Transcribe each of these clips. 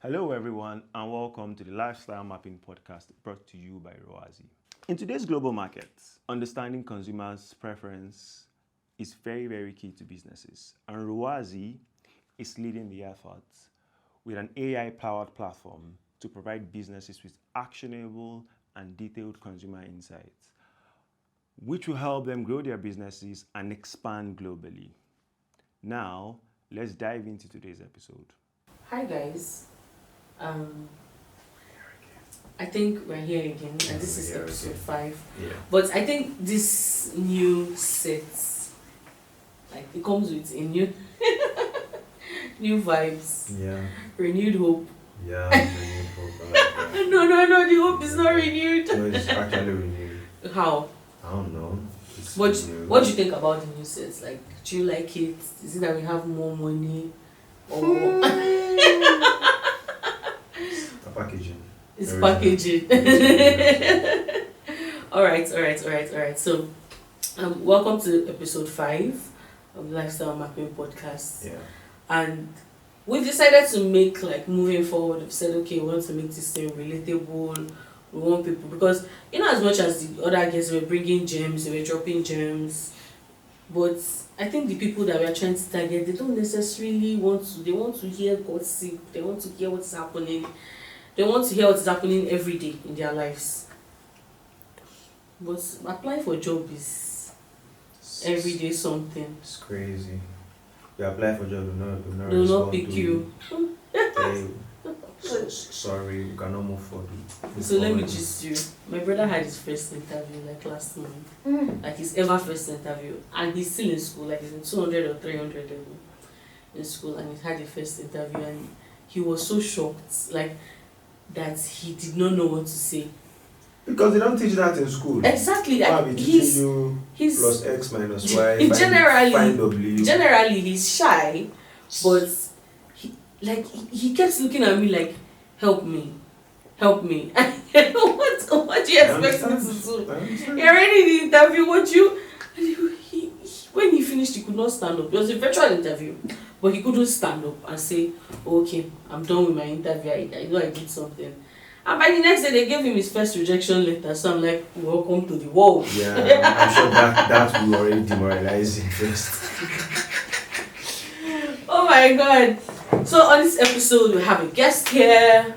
Hello, everyone, and welcome to the Lifestyle Mapping Podcast brought to you by Roazi. In today's global market, understanding consumers' preference is very, very key to businesses, and Roazi is leading the effort with an AI-powered platform to provide businesses with actionable and detailed consumer insights, which will help them grow their businesses and expand globally. Now, let's dive into today's episode. Hi guys. I think we're here again, and this is episode 5. Yeah. But I think this new set, like it comes with a new, new vibes, renewed hope. Yeah, renewed hope. I like that. No, the hope is not renewed. No, it's actually renewed. How? I don't know. What do you think about the new sets? Like, do you like it? Is it that we have more money, or Packaging. it's packaging? All right. So, welcome to episode 5 of the Lifestyle Mapping Podcast. Yeah. And we've decided to make, like, moving forward, we've said, okay, we want to make this thing relatable. We want people, because, as much as the other guests were bringing gems, they were dropping gems, but I think the people that we are trying to target, they don't necessarily they want to hear gossip, they want to hear what's happening. They want to hear what is happening every day in their lives. But applying for a job is every day something. It's crazy. You apply for a job, They will not pick you. Sorry, we cannot move forward. So let me just you. My brother had his first interview like last month. Like his ever first interview. And he's still in school, like he's in 200 or 300 level in school, and he had the first interview, and he was so shocked, like, that he did not know what to say. Because they don't teach that in school. Exactly. Like, He's plus X minus Y. Generally, W. Generally he's shy, but he kept looking at me like, help me. what do you expect me to do? You're already in the interview, when he finished, he could not stand up. It was a virtual interview, but he couldn't stand up and say, okay, I'm done with my interview, I know I did something. And by the next day, they gave him his first rejection letter. So I'm like, welcome to the world. Yeah, I'm sure that will already demoralize him first. Oh my god. So on this episode, we have a guest here.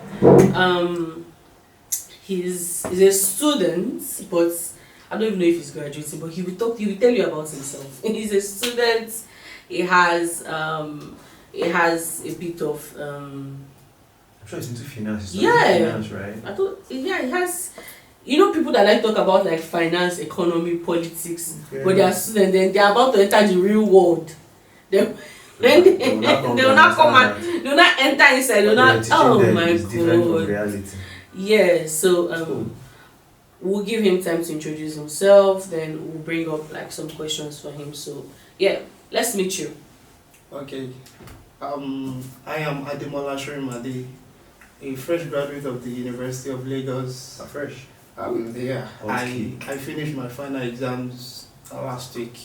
He's a student, but I don't even know if he's graduating, but he will tell you about himself. He's a student. He has a bit of I'm sure he's into finance. Finance, right? He has. People that like talk about like finance, economy, politics, but they are students. Then they are about to enter the real world. They will not come and they will not enter inside. They will not. Oh my god! Yeah. So we'll give him time to introduce himself. Then we'll bring up like some questions for him. So yeah, let's meet you. Okay. I am Ademola Shorimade, a fresh graduate of the University of Lagos. Fresh. I finished my final exams last week.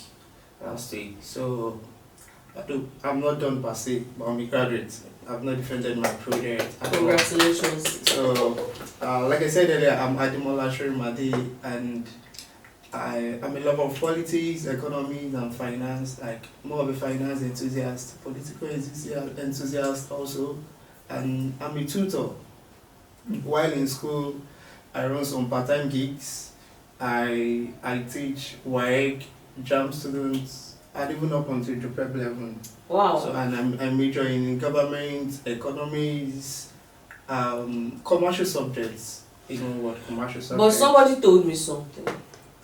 So I'm not done per se, but I'm a graduate. I've not defended my project. Congratulations. So, like I said earlier, I'm Ademola Shorimade, and I'm a lover of politics, economy, and finance. Like, more of a finance enthusiast, political enthusiast also, and I'm a tutor. While in school, I run some part-time gigs. I teach WAEC, JAM students, and even up until the prep level. Wow. So, and I'm majoring in government, economies, commercial subjects. Commercial subjects. But somebody told me something.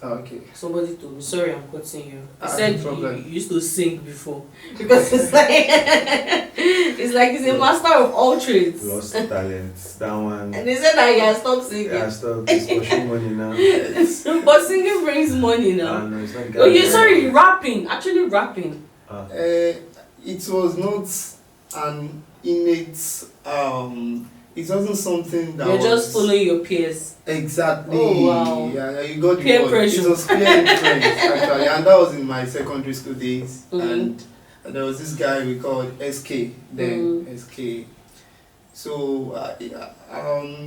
Okay. Somebody told me. Sorry, I'm cutting you. He No said problem. you used to sing before, because it's like he's a master of all trades. Lost talent. That one. And they said that he has stopped singing. Yeah, stop. It's pushing money now. But singing brings money now. No, it's not. Oh, sorry, rapping. Actually, rapping. It was not an innate. It wasn't something that You're was just following your peers. Exactly. Oh wow. Yeah, you got the Peer word. pressure. It was peer influence actually, and that was in my secondary school days. Mm-hmm. And there was this guy we called SK then. SK. So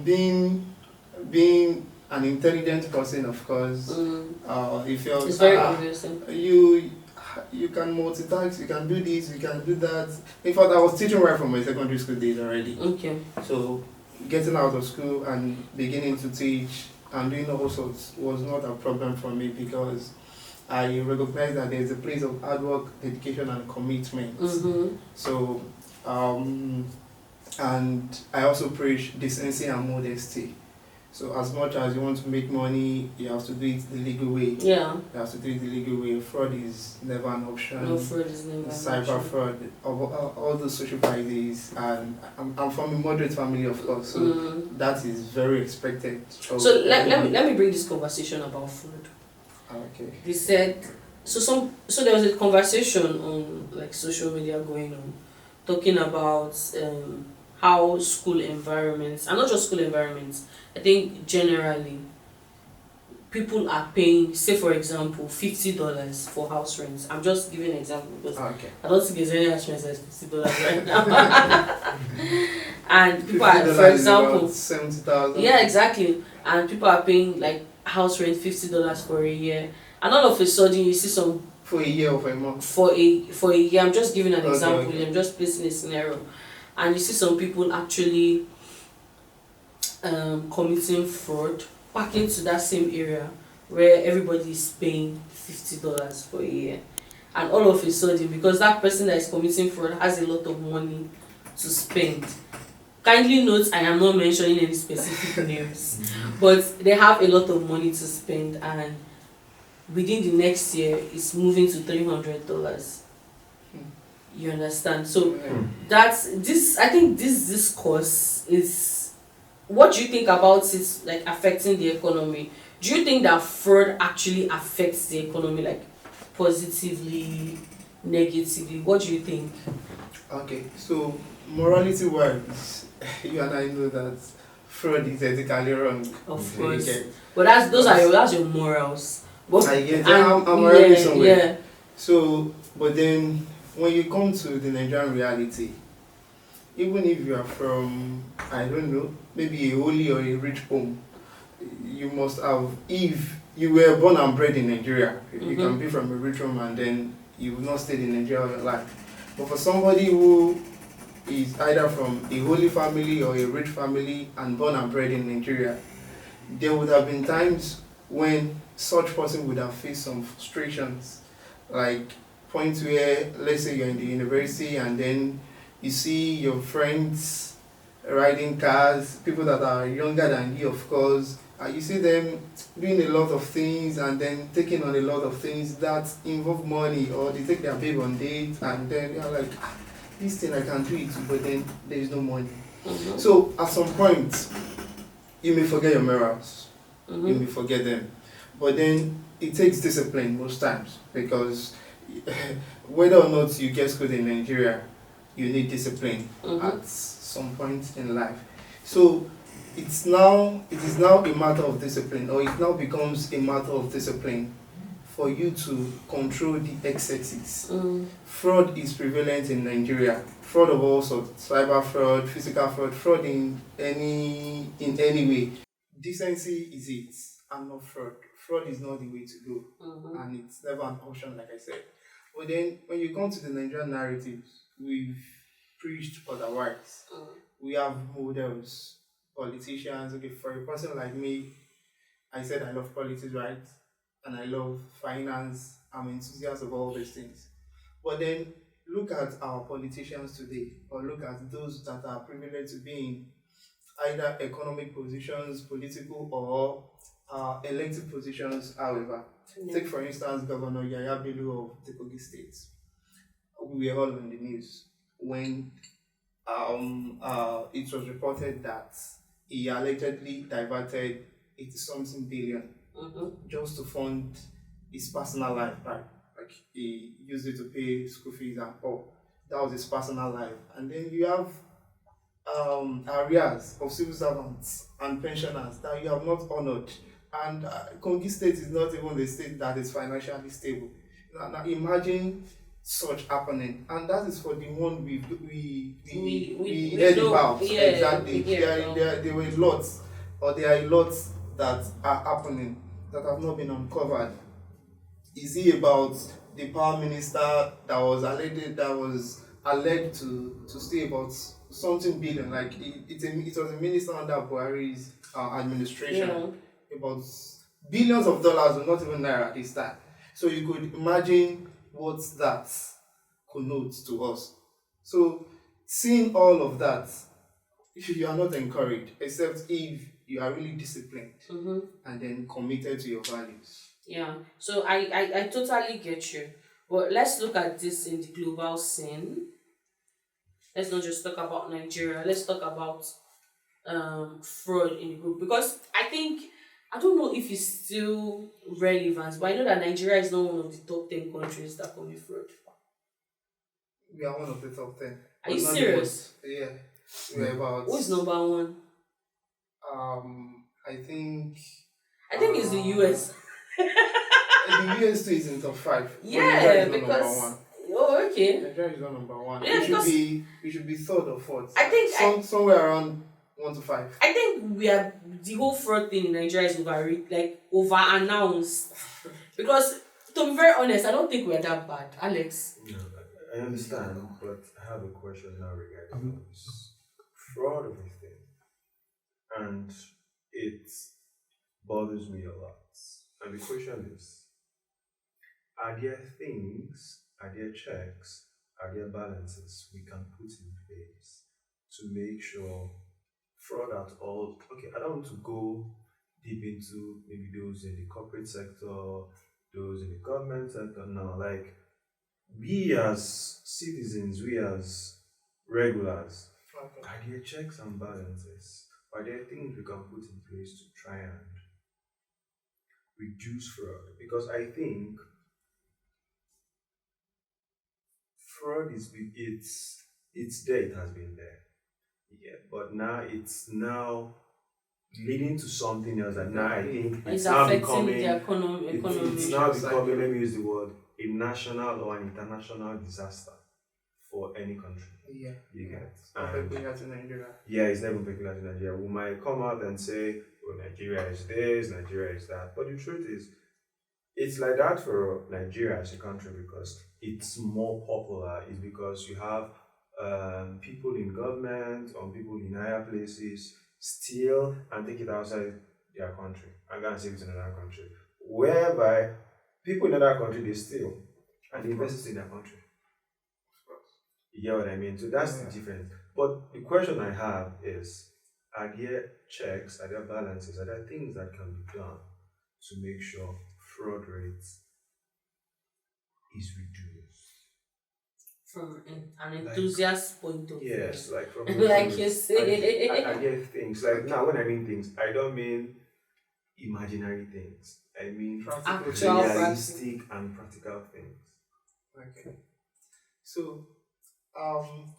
being an intelligent person, of course, if you're It's very obvious. you can multitask, you can do this, you can do that. In fact, I was teaching right from my secondary school days already. Okay. So getting out of school and beginning to teach and doing all sorts was not a problem for me because I recognize that there's a place of hard work, dedication, and commitment. So, and I also preach decency and modesty. So, as much as you want to make money, you have to do it the legal way. Yeah. You have to do it the legal way. Fraud is never an option. No, fraud is never an Cyber option. fraud, all those social prices, and I'm from a moderate family, of course, so that is very expected. So let me bring this conversation about food. Okay. They said so there was a conversation on like social media going on, talking about how school environments, and not just school environments, I think generally people are paying, say for example, $50 for house rent. I'm just giving an example because Okay. I don't think there's any house rent that's $50 right now. And people are, for example, 70,000. yeah, exactly. And people are paying like house rent $50 for a year, and all of a sudden you see some For a year or for a month. for a year. I'm just giving an Okay, example. okay. I'm just placing a scenario, and you see some people actually committing fraud back into that same area where everybody is paying $50 for a year, and all of a sudden because that person that is committing fraud has a lot of money to spend. Kindly note, I am not mentioning any specific names, but they have a lot of money to spend, and within the next year, it's moving to $300. You understand? So that's this. I think this discourse is. What do you think about it? Like affecting the economy? Do you think that fraud actually affects the economy, like positively, negatively? What do you think? Okay, so morality wise, you and I know that fraud is ethically wrong. Of You course, get- but that's your morals. But I get it. and- I'm already somewhere. Yeah. So, but then when you come to the Nigerian reality, even if you are from, I don't know, maybe a holy or a rich home, you must have, if you were born and bred in Nigeria, you can be from a rich home and then you will not stay in Nigeria all your life. But for somebody who is either from a holy family or a rich family and born and bred in Nigeria, there would have been times when such person would have faced some frustrations, like points where, let's say you're in the university and then you see your friends riding cars, people that are younger than you, of course, and you see them doing a lot of things and then taking on a lot of things that involve money, or they take their babe on dates and then you're like, this thing I can do it, but then there is no money. So at some point, you may forget your morals, you may forget them, but then it takes discipline most times, because whether or not you get schooled in Nigeria, you need discipline at some point in life. So it is now a matter of discipline, or it now becomes a matter of discipline for you to control the excesses. Fraud is prevalent in Nigeria. Fraud of all sorts, cyber fraud, physical fraud, fraud in any way. Decency is it, and not fraud. Fraud is not the way to go, and it's never an option, like I said. But then, when you come to the Nigerian narratives, we've preached otherwise. We have models, politicians. Okay, for a person like me, I said I love politics, right? And I love finance. I'm enthusiast of all these things. But then, look at our politicians today, or look at those that are privileged to be in either economic positions, political, or elected positions, however. Take, for instance, Governor Yaya Bello of the Kogi State. We were all on the news when it was reported that he allegedly diverted 80-something billion just to fund his personal life, right? Like he used it to pay school fees and all. That was his personal life. And then you have areas of civil servants and pensioners that you have not honored. And Kogi State is not even the state that is financially stable. Now imagine such happening, and that is for the one we We heard know, about. yeah, we Exactly, hear about. there were lots, or there are lots that are happening that have not been uncovered. Is he about the power minister that was alleged to stay about something billion, like it was a minister under Buhari's administration, Yeah. about billions of dollars, or not even naira this time. So you could imagine what that connotes to us. So seeing all of that, you are not encouraged, except if you are really disciplined Mm-hmm. and then committed to your values. Yeah. So I totally get you. But let's look at this in the global scene. Let's not just talk about Nigeria. Let's talk about fraud in the group, because I don't know if it's still relevant, but I know that Nigeria is not one of the top 10 countries that commit fraud. We are one of the top 10. Are you But not the serious? most. Yeah. We're about. Who is number one? I think. I think it's the US. The US too is in top 5. But Yeah, Nigeria is not number because 1. oh, okay. Nigeria is not number 1. Yeah, because We should be third or fourth. I think somewhere around 1 to 5. I think we are the whole fraud thing in Nigeria is over announced. Because to be very honest, I don't think we're that bad, Alex. No, I understand, but I have a question now regarding this. Fraud of a thing, and it bothers me a lot. And the question is, are there things, are there checks, are there balances we can put in place to make sure fraud at all? Okay, I don't want to go deep into maybe those in the corporate sector, those in the government sector. No, like we as citizens, we as regulars, Okay. are there checks and balances? Are there things we can put in place to try and reduce fraud? Because I think fraud it's there, it has been there. Yeah, but now it's now leading to something else that now I think It's now affecting becoming the economy. it's now becoming, let me use the word, a national or an international disaster for any country. Yeah. You get. It's not peculiar to Nigeria. Yeah, it's never peculiar to Nigeria. We might come out and say, well, Nigeria is this, Nigeria is that. But the truth is, it's like that for Nigeria as a country because it's more popular. It's because you have people in government or people in higher places steal and take it outside their country and go and save it in another country. Whereby people in another country, they steal and they invest it in their country. You get what I mean? So that's the difference. But the question I have is, are there checks, are there balances, are there things that can be done to make sure fraud rates is reduced? From an enthusiast point of view. Yes, like from Like you say. I get things. Like now when I mean things, I don't mean imaginary things. I mean Actual realistic and practical things. Okay. So,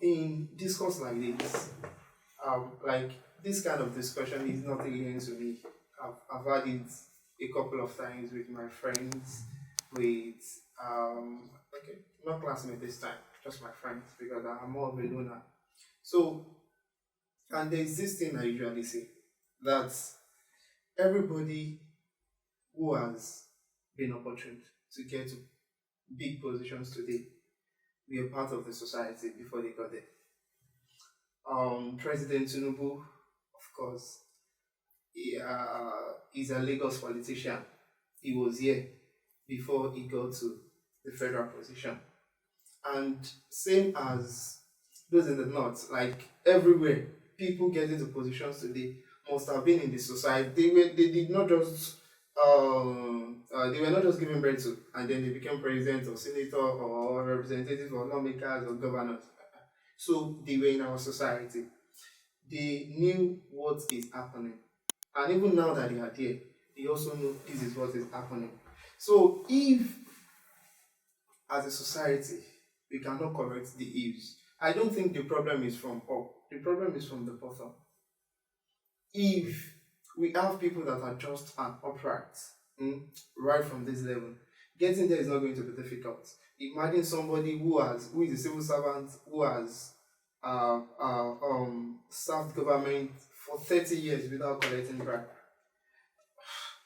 in discourse like this, like this kind of discussion is not alien to me. I've had it a couple of times with my friends, with okay, not classmates this time, just my friends, because I'm more of a loner. So, and there's this thing I usually say, that everybody who has been opportune to get to big positions today were part of the society before they got there. President Tinubu, of course, he's a Lagos politician. He was here before he got to the federal position. And same as those in the north, like everywhere, people get into positions today must have been in the society. They were not just given birth to and then they became president or senator or representative or lawmakers or governors. So they were in our society. They knew what is happening. And even now that they are there, they also know this is what is happening. So if, as a society, we cannot correct the ills, I don't think the problem is from up. The problem is from the bottom. If we have people that are just and upright, right from this level, getting there is not going to be difficult. Imagine somebody who is a civil servant who has served government for 30 years without collecting bribe.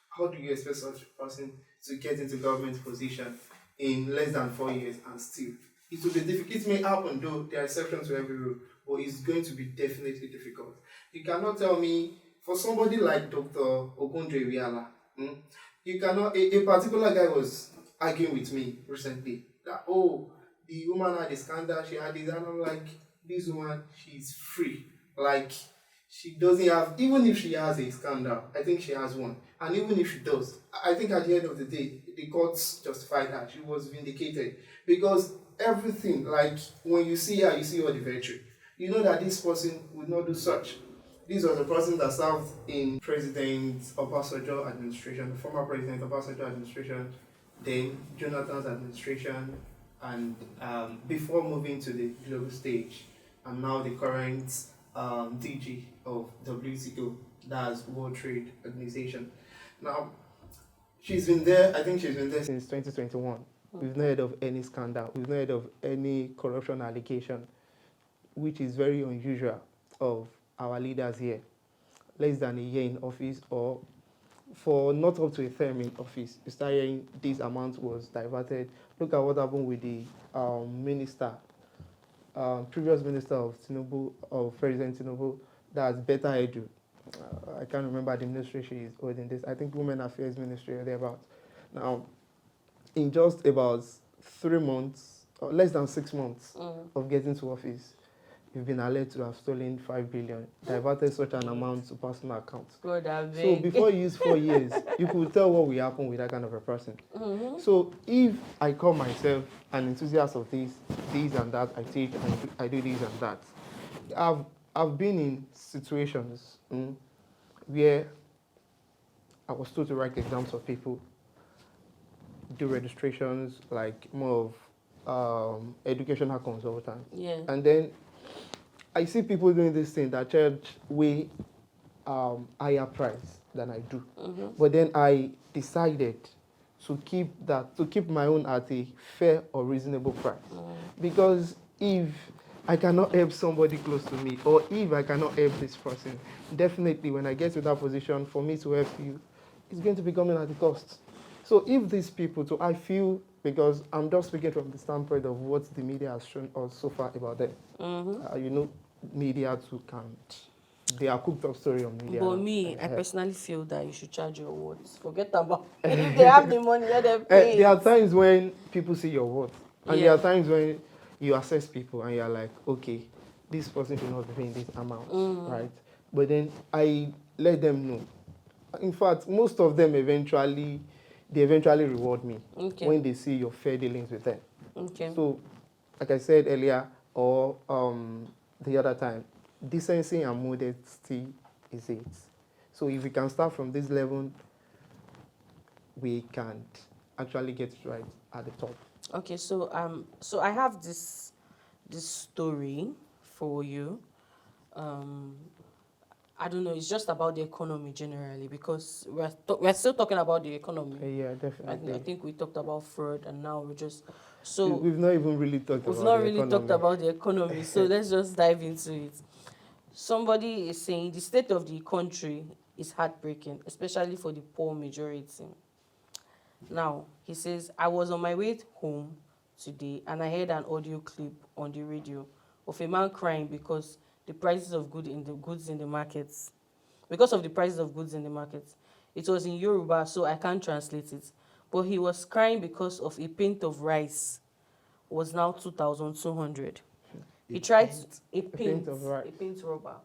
How do you expect such a person to get into government position in less than 4 years and still? It will be difficult. It may happen though, there are exceptions to every rule, but it's going to be definitely difficult. You cannot tell me, for somebody like Dr. Ogundre Wiala, you cannot, a particular guy was arguing with me recently that, oh, the woman had a scandal, she had this, and I'm like, this woman, she's free. Like, she doesn't have, even if she has a scandal, I think she has one. And even if she does, I think at the end of the day, the courts justified her. She was vindicated. Because everything, like when you see her, you see all the virtue. You know that this person would not do such. This was a person that served in President Obasanjo administration, the former President Obasanjo administration, then Jonathan's administration, and before moving to the global stage, and now the current DG of WTO, that's World Trade Organization. Now, she's been there, I think she's been there since 2021. We've not heard of any scandal, we've not heard of any corruption allegation, which is very unusual of our leaders here. Less than a year in office, or for not up to a term in office, you start hearing this amount was diverted. Look at what happened with the minister, previous minister of Tinubu, of President Tinubu, that's Better Edu. I can't remember the ministry she is holding this. I think Women Affairs Ministry or thereabouts. Now, in just about 3 months, or less than 6 months of getting to office, you've been alleged to have stolen 5 billion, diverted such an amount to personal accounts. God, so before you use 4 years, you could tell what will happen with that kind of a person. So if I call myself an enthusiast of this and that, I teach and I do this and that, I've been in situations where I was told to write exams for people, do registrations, like more of educational consultant. Yeah. And then I see people doing this thing that charge way higher price than I do. But then I decided to keep my own at a fair or reasonable price. Because if I cannot help somebody close to me, or if I cannot help this person, definitely when I get to that position, for me to help you, it's going to be coming at a cost. So if these people, I feel, because I'm just speaking from the standpoint of what the media has shown us so far about them. You know, media too can't. They are cooked up story on media. But me, I personally feel that you should charge your words. Forget about if they have the money, let them pay. There are times when people see your worth, and there are times when you assess people and you're like, okay, this person should not be paying this amount, right? But then I let them know. In fact, most of them eventually reward me when they see your fair dealings with them. So, like I said earlier, or the other time, decency and modesty is it. So if we can start from this level, we can actually get it right at the top. Okay, so I have this story for you. I don't know, it's just about the economy generally, because we're still talking about the economy. Yeah, definitely. I think we talked about fraud, and now we've not even really talked about the economy. So let's just dive into it. Somebody is saying the state of the country is heartbreaking, especially for the poor majority. Now, he says, I was on my way home today and I heard an audio clip on the radio of a man crying because the prices of goods in the markets. Because of the prices of goods in the markets. It was in Yoruba, so I can't translate it. But he was crying because of a pint of rice was now 2,200. He tried a pint of rice. A pint rubber.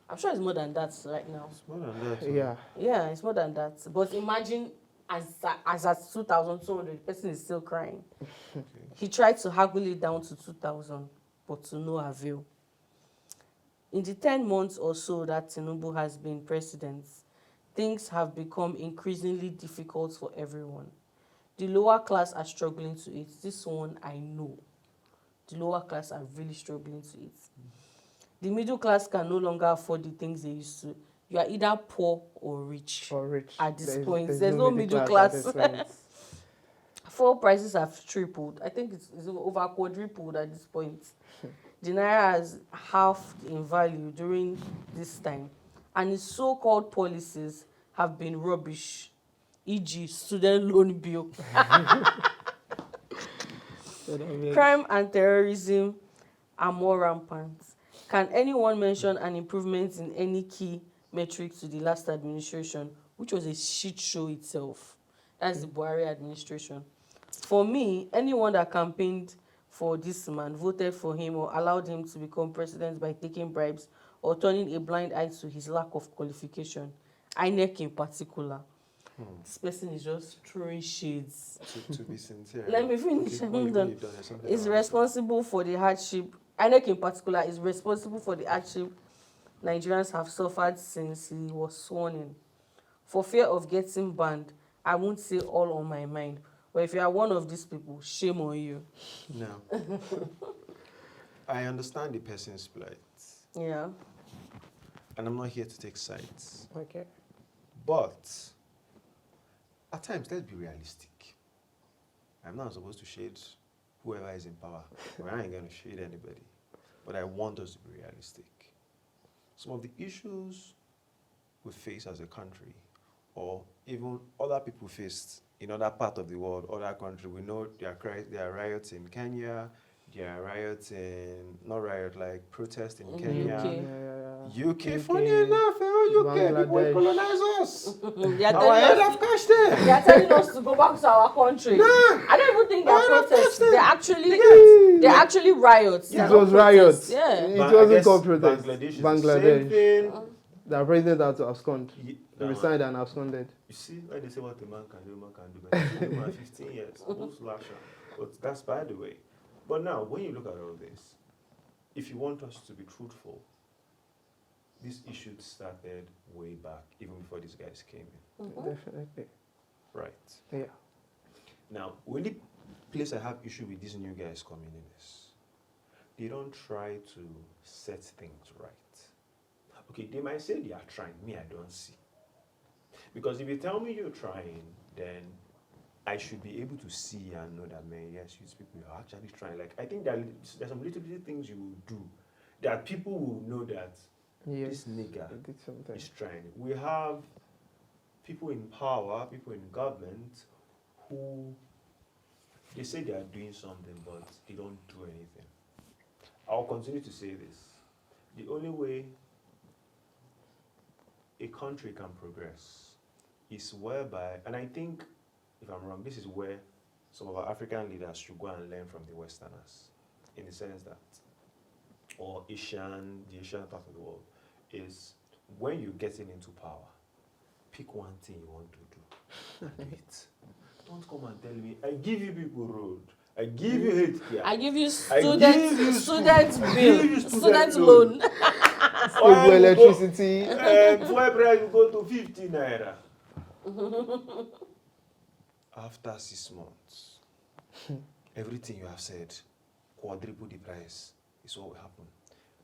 I'm sure it's more than that right now. It's more than that. Yeah. Yeah, it's more than that. But imagine as at 2,200, the person is still crying. Okay. He tried to haggle it down to 2,000, but to no avail. In the 10 months or so that Tinubu has been president, things have become increasingly difficult for everyone. The lower class are struggling to eat. This one I know. The lower class are really struggling to eat. The middle class can no longer afford the things they used to. You are either poor or rich. At this point, there's no middle class. fuel prices have tripled. I think it's over quadrupled at this point. The naira has halved in value during this time, and its so-called policies have been rubbish, e.g., student loan bill. Crime and terrorism are more rampant. Can anyone mention an improvement in any key metric to the last administration, which was a shit show itself? That's the Buhari administration. For me, anyone that campaigned for this man, voted for him, or allowed him to become president by taking bribes or turning a blind eye to his lack of qualification, INEC in particular, this person is just throwing shades. To be sincere. Let me finish. Okay, I'm done. Is responsible for the hardship. INEC in particular is responsible for the hardship Nigerians have suffered since he was sworn in. For fear of getting banned, I won't say all on my mind. But if you are one of these people, shame on you. No. I understand the person's plight. Yeah. And I'm not here to take sides. Okay. But at times, let's be realistic. I'm not supposed to shade whoever is in power. I ain't going to shade anybody. But I want us to be realistic. Some of the issues we face as a country, or even other people faced in other parts of the world, other countries, we know there are riots in Kenya, there are riots in, not riot, like protests in Kenya. UK. Funny enough, UK, people will colonize us. Our head have cashed them. They are telling us to go back to our country. Nah. I don't even think they are protests. They're actually riots. It was riots. Yeah. It wasn't called protest. Bangladesh is Bangladesh. the same thing. The president had to abscond. They Nah. resigned and absconded. You see, why they say what a man can do, man can do. But you man 15 years, most lash out. But that's by the way. But now, when you look at all this, if you want us to be truthful, this issue started way back, even before these guys came in. Definitely. Right. Yeah. Now, only place I have issue with these new guys coming in is they don't try to set things right. Okay, they might say they are trying. Me, I don't see. Because if you tell me you're trying, then I should be able to see and know that, man, yes, you people are actually trying. Like, I think that there's some little things you will do that people will know that this nigga He did something. is trying. We have people in power, people in government, who they say they are doing something, but they don't do anything. I'll continue to say this. The only way a country can progress is whereby, and I think, if I'm wrong, this is where some of our African leaders should go and learn from the Westerners, in the sense that, or the Asian part of the world, is when you're getting into power, pick one thing you want to do and do it. Don't come and tell me, I give you people road, I give you healthcare, I give you student bill, student loan. Stable electricity. Fuel price will go to 50 naira. After 6 months, everything you have said, quadruple the price, is what will happen.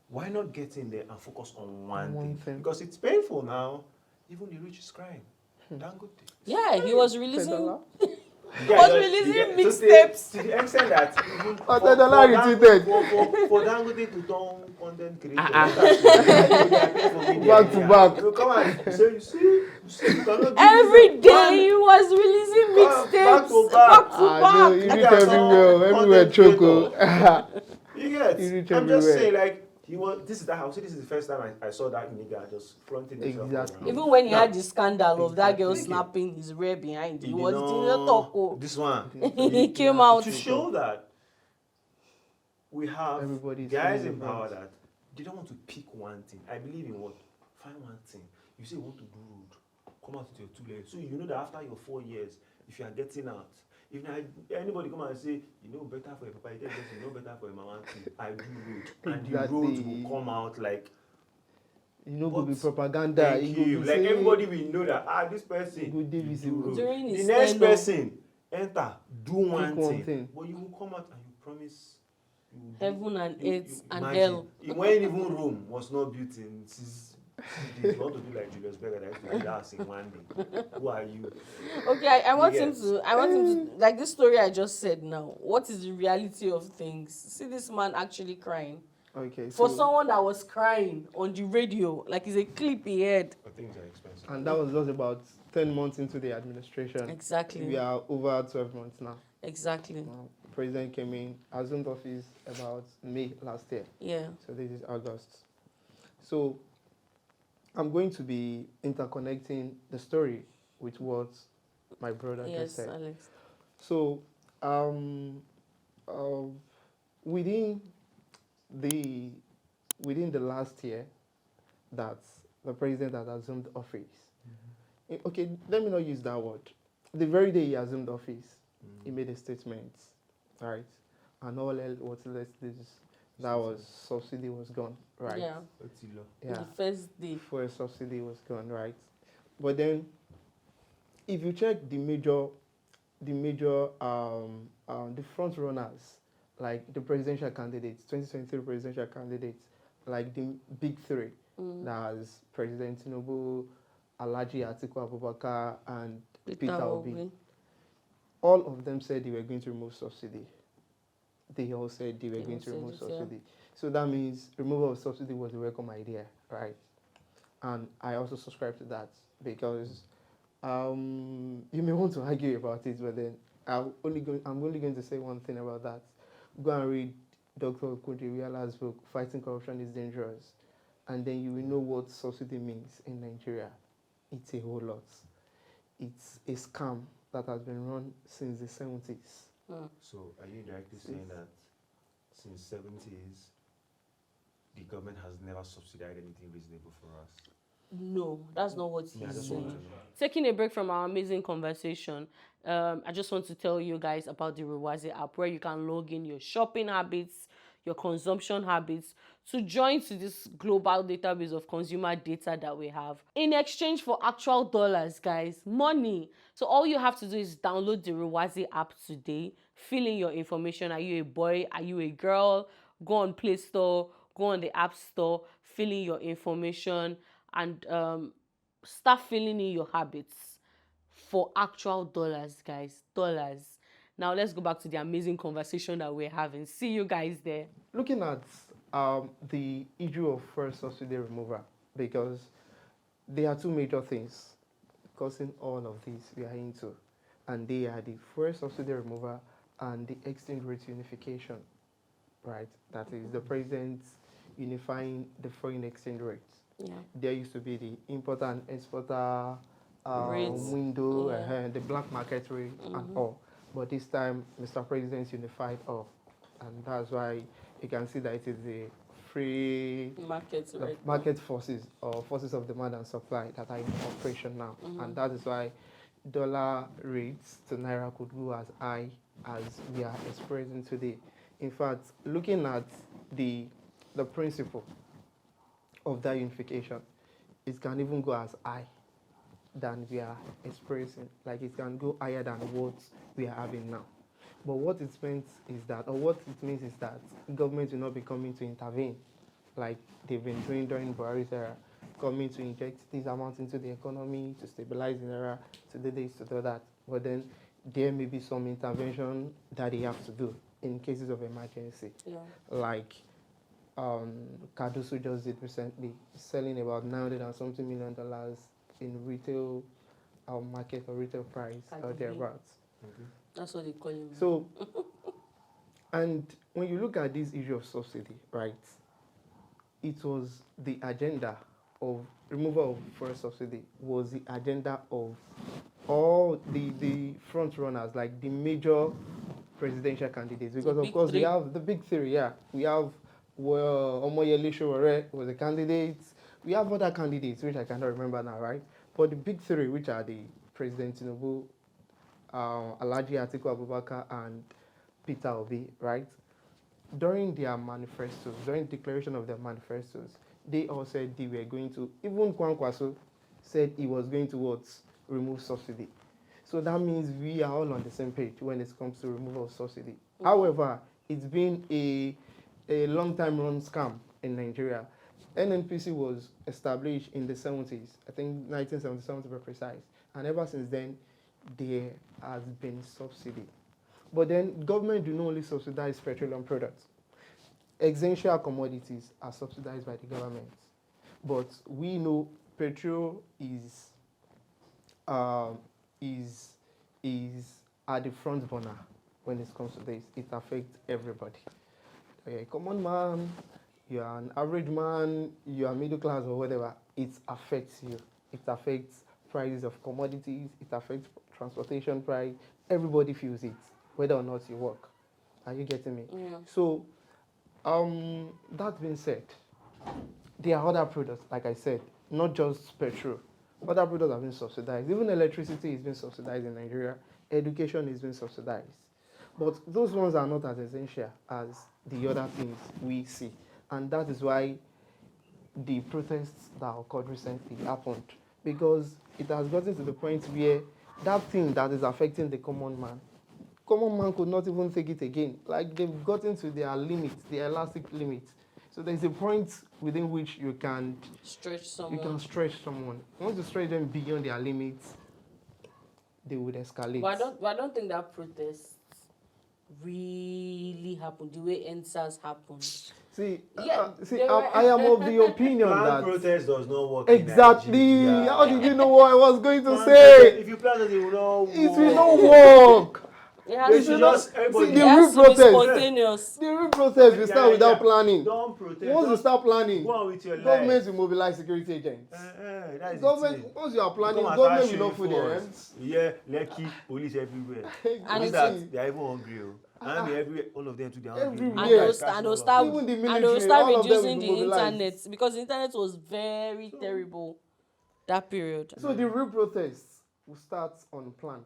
Why not get in there and focus on one thing? Because it's painful now. Even the rich is crying. Dangote. Yeah, he was releasing. $10. Mixtapes. To the extent that even $10 retweeted. for Dangote to turn content creator, Back to back. So come on, so you see, you cannot do Every this. day he was releasing mixtapes. Back to No, you reach everywhere choco. You get? You reach I'm just everywhere. saying, like, this is the first time I saw that nigga just fronting himself. Exactly. around. Even when he Now, had the scandal of that girl Exactly. snapping his rear behind, he did was not- in the talk. This one. He came out. To show that we have Everybody is guys feeling in the power brunt. that they don't want to pick one thing. I believe in what? Find one thing. You say you want to do road, come out with your 2 legs. So you know that after your 4 years, if you are getting out, if anybody come and say, you know better for your papa, you know better for your mama, I do road. And the roads will come out like, You know, go be But propaganda. thank It go you. be Like say- everybody will know that, this person, Go dey he do visible. road. During The his next tenure. person, enter, do one one thing. thing. But you will come out and you promise you will do- Heaven and earth and imagine, hell. When even Rome was not built in If you want to do like Julius Berger, that used to do that in one day. Who are you? Okay, I want him Yes. to. I want him to like this story I just said now. What is the reality of things? See this man actually crying. Okay, For so someone that was crying on the radio, like it's a clip he heard. But things are expensive. and that was just about 10 months into the administration. Exactly. We are over 12 months now. Exactly. Now, President came in, assumed office about May last year. Yeah. So this is August. So I'm going to be interconnecting the story with what my brother just Yes, said. Alex. So uh, within the last year that the president has assumed office. Okay, let me not use that word. The very day he assumed office, he made a statement, right? And all hell was less this. That was subsidy was gone, right? Yeah. Yeah. The first day. Fuel subsidy was gone, right? But then, if you check the front runners, like the presidential candidates, 2023 presidential candidates, like the big three, that's President Tinubu, Alhaji Atiku Abubakar, and Peter Obi. All of them said they were going to remove subsidy. They all said they were going to remove subsidy. So that means removal of subsidy was a welcome idea, right? And I also subscribe to that because you may want to argue about it, but then I'm only going to say one thing about that. Go and read Dr. Kudiriala's book, Fighting Corruption is Dangerous, and then you will know what subsidy means in Nigeria. It's a whole lot. It's a scam that has been run since the 70s. So are you directly saying that since 70s, the government has never subsidized anything reasonable for us? No, that's not what Yeah, I he's just want to saying. know. Taking a break from our amazing conversation, I just want to tell you guys about the Rewazi app where you can log in your shopping habits, your consumption habits to join to this global database of consumer data that we have in exchange for actual dollars, guys, money. So all you have to do is download the Rewazi app today, fill in your information. Are you a boy? Are you a girl? Go on Play Store, go on the App Store, fill in your information, and start filling in your habits for actual dollars, guys. Dollars. Now let's go back to the amazing conversation that we're having. See you guys there. Looking at the issue of fuel subsidy removal, because there are two major things causing all of this we are into, and they are the fuel subsidy removal and the exchange rate unification, right? That is the president unifying the foreign exchange rates. Yeah. There used to be the importer and exporter Rates. window, Yeah. the black market rate and all. But this time, Mr. President unified all. And that's why you can see that it is the free Market, the right? market forces or forces of demand and supply that are in operation now. And that is why dollar rates to naira could go as high as we are experiencing today. In fact, looking at the principle of that unification, it can even go as high than we are experiencing. Like it can go higher than what we are having now. But what it means is that government will not be coming to intervene like they've been doing during Buhari's era, coming to inject these amounts into the economy, to stabilize the era, to do this, to do that. But then there may be some intervention that they have to do in cases of emergency. Yeah. Like Kadusu just did recently, selling about $900 and something million in retail market or retail price or thereabouts. That's what they call him. So, and when you look at this issue of subsidy, right, it was the agenda of removal of fuel subsidy was the agenda of all the front runners, like the major presidential candidates. Because of course we have the big three, yeah. We have Omoyele Sowore was a candidate. We have other candidates which I cannot remember now, right? But the big three, which are the President Tinubu, Alhaji Atiku Abubakar, and Peter Obi, right? During their manifestos, during declaration of their manifestos, they all said they were going to, even Kwankwaso said he was going to remove subsidy. So that means we are all on the same page when it comes to removal of subsidy. However, it's been a long time run scam in Nigeria. NNPC was established in the 70s, I think 1977 to be precise, and ever since then, there has been subsidy. But then government do not only subsidize petroleum products. Essential commodities are subsidized by the government. But we know petrol um, is at the front burner when it comes to this. It affects everybody. You're a common man, you're an average man, you're middle class or whatever. It affects you. It affects prices of commodities. It affects transportation price. Everybody feels it, whether or not you work. Are you getting me? Yeah. So, that being said, there are other products, like I said, not just petrol. Other products have been subsidized. Even electricity is being subsidized in Nigeria. Education is being subsidized. But those ones are not as essential as the other things we see. And that is why the protests that occurred recently happened. Because it has gotten to the point where that thing that is affecting the common man could not even take it again. Like they've gotten to their limit, their elastic limit. So there's a point within which you can Stretch you can stretch someone. Once you stretch them beyond their limits, they would escalate. But I don't think that protest really happened the way NSAS happened. See, Yeah, I am of the opinion Planned that protest does not work. exactly. In Nigeria. How did you know what I was going to Planned say? protest, if you plan it, it will not work. It will not work. It They has should to just See, everybody. the it has real to be protest. spontaneous. The real protest will start without planning. Don't protest. Once you Just start planning, go on with your government life. will mobilize security agents. That is the Government, thing. once you are planning, Come and government start will not put shooting their first. hands. Yeah, Lekki, police everywhere. And Means it's- that they are even hungry. And everywhere, all of them to their hungry. Everywhere. And they'll start Even the and they'll military, start all of them reducing will be the mobilized. internet because the internet was very terrible that period. So the real protests will start unplanned.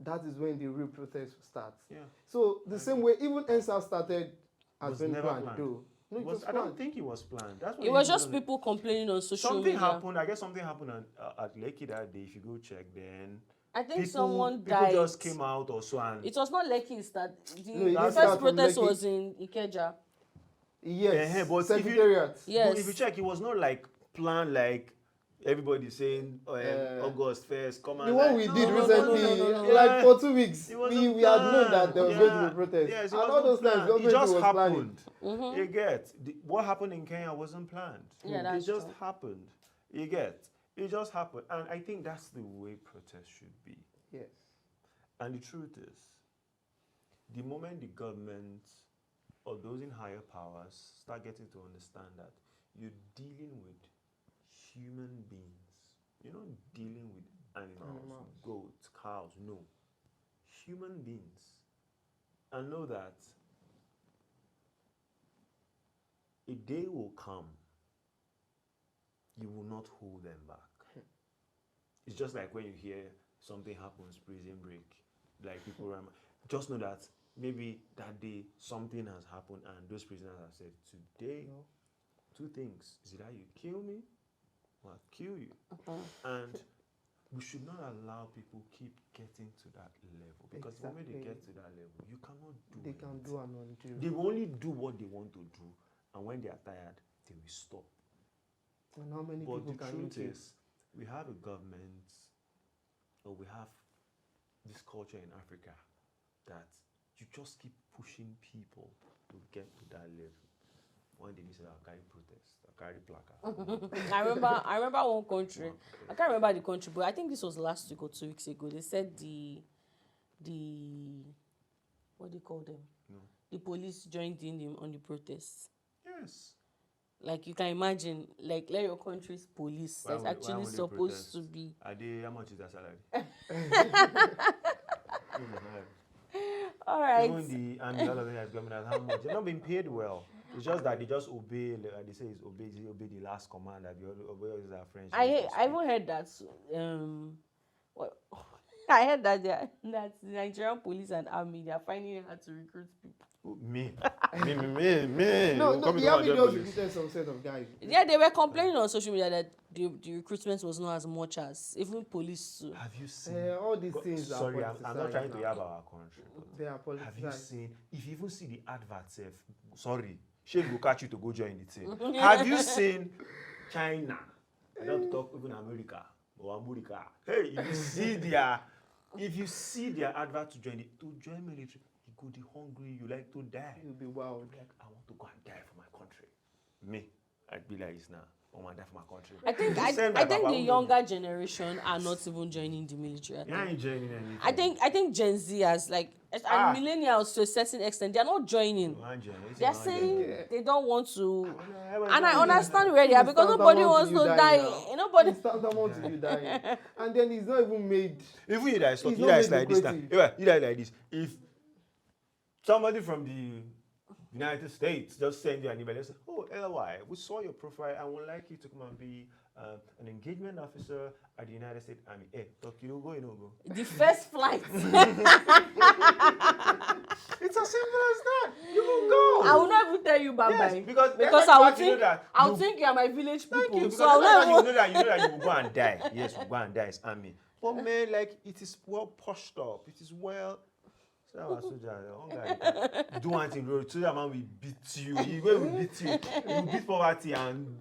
That is when the real protest will start. Yeah. So the same way, even NSA started has Was been never planned, planned. though. No, it was I don't planned. think it was planned. That's what It was just people complaining on social Something media. happened. I guess something happened at Lekki that day. If you go check, then I think people someone people died. just came out or so and It was not Lekki that No, it the didn't first start from protest Lekki. was in Ikeja. Yes, but Secretariat. Yes. But if you check, it was not like planned like everybody saying August 1st, come The and one like, we no, did no, no, recently, no, no, no. like Yeah. for 2 weeks, It we wasn't had known that planned. there was going to Yeah. be protest. Yes, it And all wasn't those times, planned. It government just was planning. happened. You get what happened in Kenya wasn't planned. Yeah, that's it just true. happened. You get it just happened, and I think that's the way protest should be. Yes. And the truth is, the moment the government or those in higher powers start getting to understand that you're dealing with human beings, you're not dealing with animals, goats, cows, no. Human beings. And know that a day will come, you will not hold them back. It's just like when you hear something happens, prison break, like people run. Just know that maybe that day something has happened and those prisoners have said, today, two things. Is it that you kill me or I kill you? And we should not allow people keep getting to that level. Because the moment they get to that level, you cannot do They can do and undo. They will only do what they want to do. And when they are tired, they will stop. And how many But people the can you truth kill? is, we have a government, or we have this culture in Africa that you just keep pushing people to get to that level. One day they said, I'll carry protest, I'll carry placard. I remember one country. I can't remember the country, but I think this was last week or 2 weeks ago. They said the what do you call them? No. The police joined in on the protests. Yes. Like you can imagine, like let your country's police Why that's would- why actually would they supposed protest? to be. Are they, how much is their salary? All right. Even the army, all of them has government, how much? They're not being paid well. It's just that they just obey, like they say, it's obey the last command that you obey is our French. I even heard that what I heard that that the Nigerian police and army they are finding it hard to recruit people. Me. No, Come the to army my just job, please. recruited some set of guys. Yeah, they were complaining on social media that the recruitment was not as much as even police too. Have you seen? All these things Sorry, are I'm not trying to politicized yab now. our country. But They are have you politicized. seen? If you even see the advert, sorry, shame will catch you to go join the team. Have you seen China? I don't talk even America or America. Hey, if you see their advert to join military, you go the hungry, you like to die. You'll be wild. Like, I want to go and die for my country. Me, I'd be like this now. I want to die for my country. I think the younger generation are not even joining the military. I ain't joining anything. I think Gen Z has and millennials to a certain extent, they are not joining. They are saying they don't want to, and I understand where they are because nobody wants to die. Nobody. Someone to you dying, and then it's not even made. Even you that is like this now. You that is like this. If somebody from the United States just send you an email and say, "Oh, LY, we saw your profile and would like you to come and be an engagement officer at the United States Army." Hey, talk, you don't go. The first flight. It's as simple as that. You will go. I will not even tell you bye Yes, bye because I will think think you are my village people. Thank you. So I will not you know that you will go and die. Yes, you go and die. It's army. But man, like it is well pushed up. It is well. So our soldier, do one thing, bro. Soldier man will beat you. He will beat you. He will beat poverty and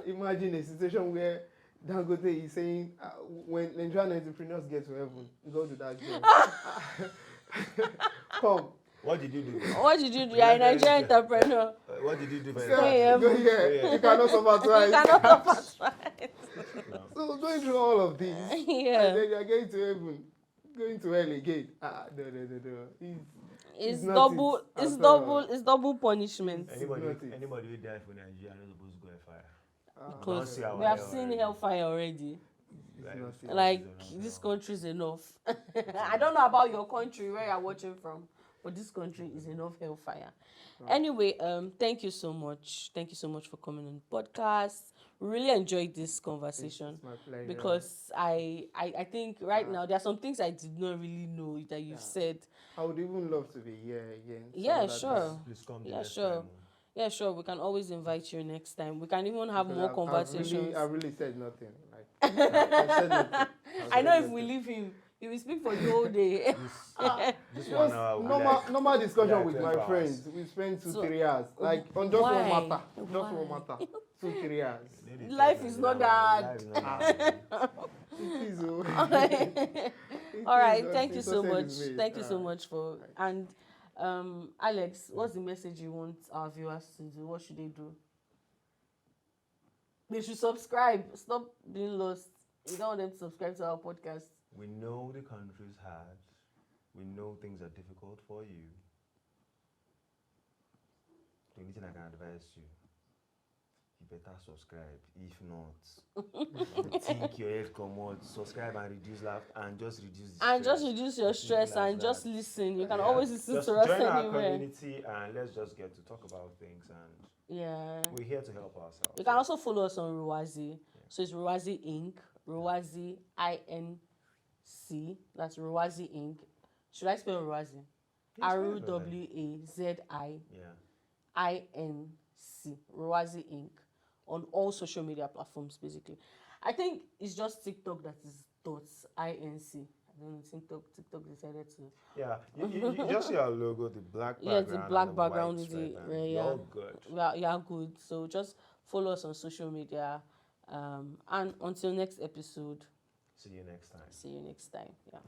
Imagine a situation where Dangote is saying when Nigerian entrepreneurs get to heaven, go to that job. Come. What did you do? What did you do? You are a Nigerian entrepreneur. What did you do? Go here. You cannot suffer twice. You cannot suffer twice. So going through all of this, Yeah. and then you are going to heaven, going to hell again. No. It's not double. it It's at double. all. It's double punishment. Anybody not it. who die for Nigeria is supposed to go and fire. Because see our we have hell seen already. hellfire already. It's not it. Like this country is enough. I don't know about your country where you're watching from, but this country is enough hellfire. Anyway, thank you so much. Thank you so much for coming on the podcast. We really enjoyed this conversation It's my pleasure. because I think right now there are some things I did not really know that you've said. I would even love to be here again. some Yeah, other sure. time. Please come the Yeah, next sure. time. Yeah, sure. We can always invite you next time. We can even have Because more I've conversations. I really said nothing. Like, I've said nothing. I know if we leave him, he will speak for the whole day. This 1 hour. will be like- Normal discussion like with 12 my hours. friends. We spend 2-3 So, hours. Like on just why? one matter. Just Why? one matter. 2-3 hours. Life is not that. Life is not that. It is. All right. It Thank is, you the so success much. is made. Thank you so Alright. much for and Alex, what's the message you want our viewers to do? What should they do? They should subscribe. Stop being lost. We don't want them to subscribe to our podcast. We know the country's hard. We know things are difficult for you. The only thing I can advise you, you better subscribe. If not, you think your head come out, subscribe and reduce laugh and just reduce the And stress. just reduce your stress Simple as and just that. listen. You can Yeah. always listen Just to us join our anywhere. community and let's just get to talk about things, and Yeah. we're here to help ourselves. You can also follow us on Ruwazi. So it's Ruwazi Inc. Ruwazi INC. That's Ruwazi Inc. Should I spell Ruwazi? RUWAZIINC. Yeah. Ruwazi Inc. On all social media platforms, basically. I think it's just TikTok that is .inc. I don't know, TikTok decided to. Yeah, you just see our logo, the black background. Yeah, the black and background white is the stripe, and yeah. you're all good. We are good. So just follow us on social media. And until next episode, See you next time. see you next time. Yeah.